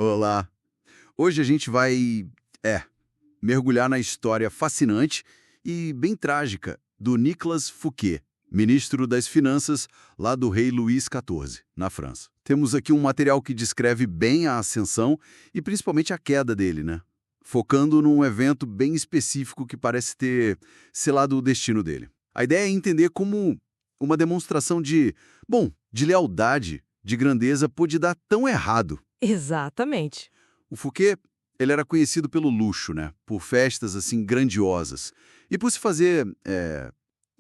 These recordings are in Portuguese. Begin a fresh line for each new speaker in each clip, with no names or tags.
Olá! Hoje a gente vai, é, mergulhar na história fascinante e bem trágica do Nicolas Fouquet, ministro das Finanças lá do rei Luís XIV, na França. Temos aqui um material que descreve bem a ascensão e principalmente a queda dele, né? Focando num evento bem específico que parece ter selado o destino dele. A ideia é entender como uma demonstração de lealdade, de grandeza, pôde dar tão errado.
Exatamente.
O Fouquet, ele era conhecido pelo luxo, né? Por festas assim grandiosas e por se fazer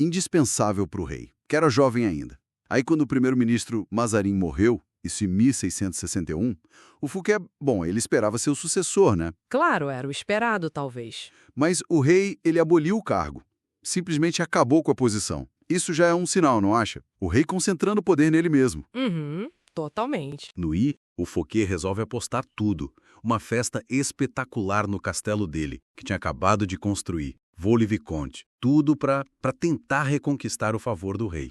indispensável para o rei, que era jovem ainda. Aí quando o primeiro-ministro Mazarin morreu, isso em 1661, o Fouquet, ele esperava ser o sucessor, né?
Claro, era o esperado, talvez.
Mas o rei, ele aboliu o cargo, simplesmente acabou com a posição. Isso já é um sinal, não acha? O rei concentrando o poder nele mesmo.
Uhum, totalmente.
No I, o Fouquet resolve apostar tudo. Uma festa espetacular no castelo dele, que tinha acabado de construir. Vaux-le-Vicomte. Tudo para tentar reconquistar o favor do rei.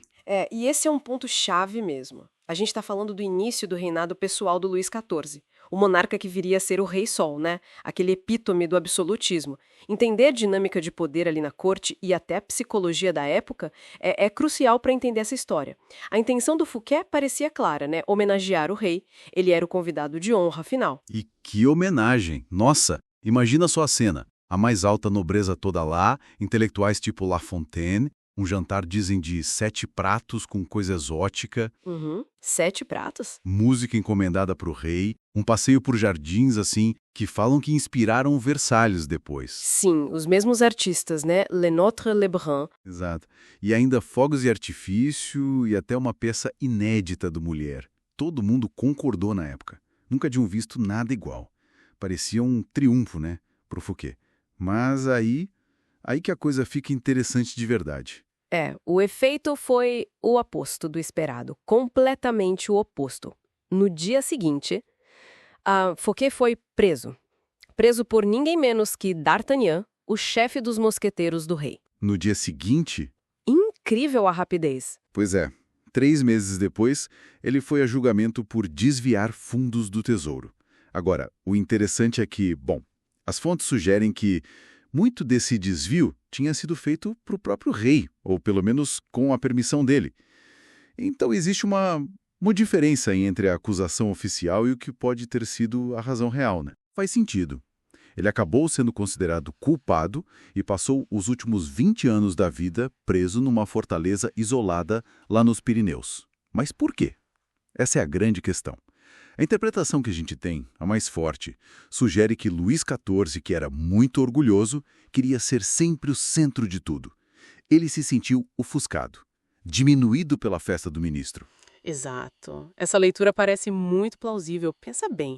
E esse é um ponto-chave mesmo. A gente está falando do início do reinado pessoal do Luís XIV, o monarca que viria a ser o Rei Sol, né? Aquele epítome do absolutismo. Entender a dinâmica de poder ali na corte e até a psicologia da época é crucial para entender essa história. A intenção do Fouquet parecia clara, né? Homenagear o rei. Ele era o convidado de honra, afinal.
E que homenagem! Nossa, imagina só a cena. A mais alta nobreza toda lá, intelectuais tipo La Fontaine, um jantar, dizem, de 7 pratos com coisa exótica.
7 pratos?
Música encomendada para o rei, um passeio por jardins, assim, que falam que inspiraram Versalhes depois.
Sim, os mesmos artistas, né? Le Notre Lebrun.
Exato. E ainda fogos de artifício e até uma peça inédita do Mulher. Todo mundo concordou na época. Nunca tinham visto nada igual. Parecia um triunfo, né, pro Fouquet. Mas aí que a coisa fica interessante de verdade.
O efeito foi o oposto do esperado, completamente o oposto. No dia seguinte, Fouquet foi preso. Preso por ninguém menos que D'Artagnan, o chefe dos mosqueteiros do rei.
No dia seguinte?
Incrível a rapidez.
Pois é. 3 meses depois, ele foi a julgamento por desviar fundos do tesouro. Agora, o interessante é que, as fontes sugerem que muito desse desvio tinha sido feito para o próprio rei, ou pelo menos com a permissão dele. Então existe uma diferença entre a acusação oficial e o que pode ter sido a razão real, né? Faz sentido. Ele acabou sendo considerado culpado e passou os últimos 20 anos da vida preso numa fortaleza isolada lá nos Pirineus. Mas por quê? Essa é a grande questão. A interpretação que a gente tem, a mais forte, sugere que Luís XIV, que era muito orgulhoso, queria ser sempre o centro de tudo. Ele se sentiu ofuscado, diminuído pela festa do ministro.
Exato. Essa leitura parece muito plausível. Pensa bem.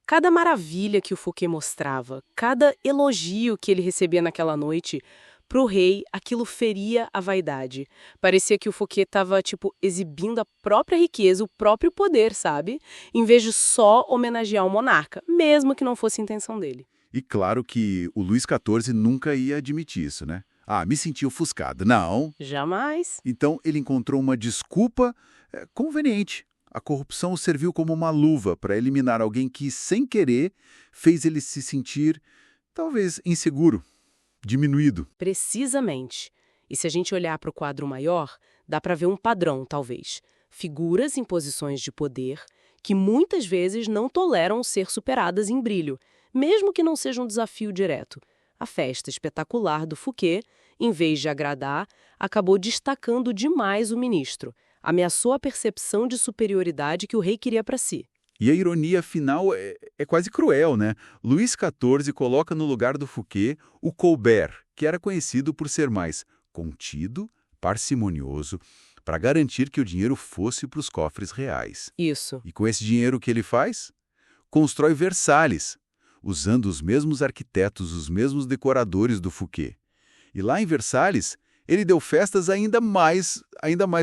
Cada maravilha que o Fouquet mostrava, cada elogio que ele recebia naquela noite, para o rei, aquilo feria a vaidade. Parecia que o Fouquet estava, exibindo a própria riqueza, o próprio poder, sabe? Em vez de só homenagear o monarca, mesmo que não fosse a intenção dele.
E claro que o Luís XIV nunca ia admitir isso, né? Me senti ofuscado. Não.
Jamais.
Então ele encontrou uma desculpa conveniente. A corrupção serviu como uma luva para eliminar alguém que, sem querer, fez ele se sentir, talvez, inseguro. Diminuído.
Precisamente. E se a gente olhar para o quadro maior, dá para ver um padrão, talvez. Figuras em posições de poder que muitas vezes não toleram ser superadas em brilho, mesmo que não seja um desafio direto. A festa espetacular do Fouquet, em vez de agradar, acabou destacando demais o ministro. Ameaçou a percepção de superioridade que o rei queria para si.
E a ironia final é quase cruel, né? Luís XIV coloca no lugar do Fouquet o Colbert, que era conhecido por ser mais contido, parcimonioso, para garantir que o dinheiro fosse para os cofres reais.
Isso.
E com esse dinheiro o que ele faz? Constrói Versalhes, usando os mesmos arquitetos, os mesmos decoradores do Fouquet. E lá em Versalhes, ele deu festas ainda mais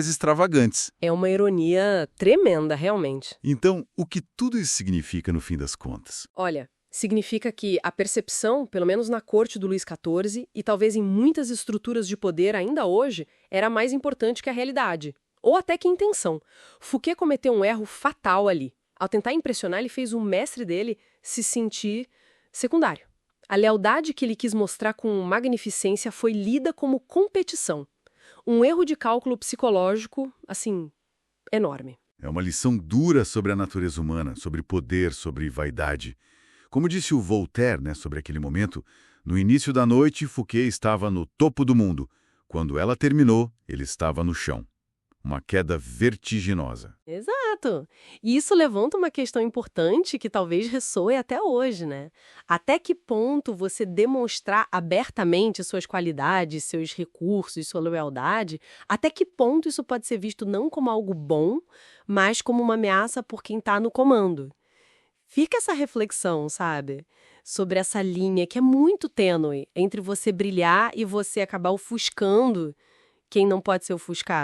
extravagantes.
É uma ironia tremenda, realmente.
Então, o que tudo isso significa no fim das contas?
Olha, significa que a percepção, pelo menos na corte do Luís XIV, e talvez em muitas estruturas de poder ainda hoje, era mais importante que a realidade. Ou até que a intenção. Fouquet cometeu um erro fatal ali. Ao tentar impressionar, ele fez o mestre dele se sentir secundário. A lealdade que ele quis mostrar com magnificência foi lida como competição. Um erro de cálculo psicológico, assim, enorme.
É uma lição dura sobre a natureza humana, sobre poder, sobre vaidade. Como disse o Voltaire, né, sobre aquele momento, no início da noite, Fouquet estava no topo do mundo. Quando ela terminou, ele estava no chão. Uma queda vertiginosa.
Exato. E isso levanta uma questão importante que talvez ressoe até hoje, né? Até que ponto você demonstrar abertamente suas qualidades, seus recursos, sua lealdade, até que ponto isso pode ser visto não como algo bom, mas como uma ameaça por quem está no comando? Fica essa reflexão, sabe? Sobre essa linha que é muito tênue entre você brilhar e você acabar ofuscando quem não pode ser ofuscado.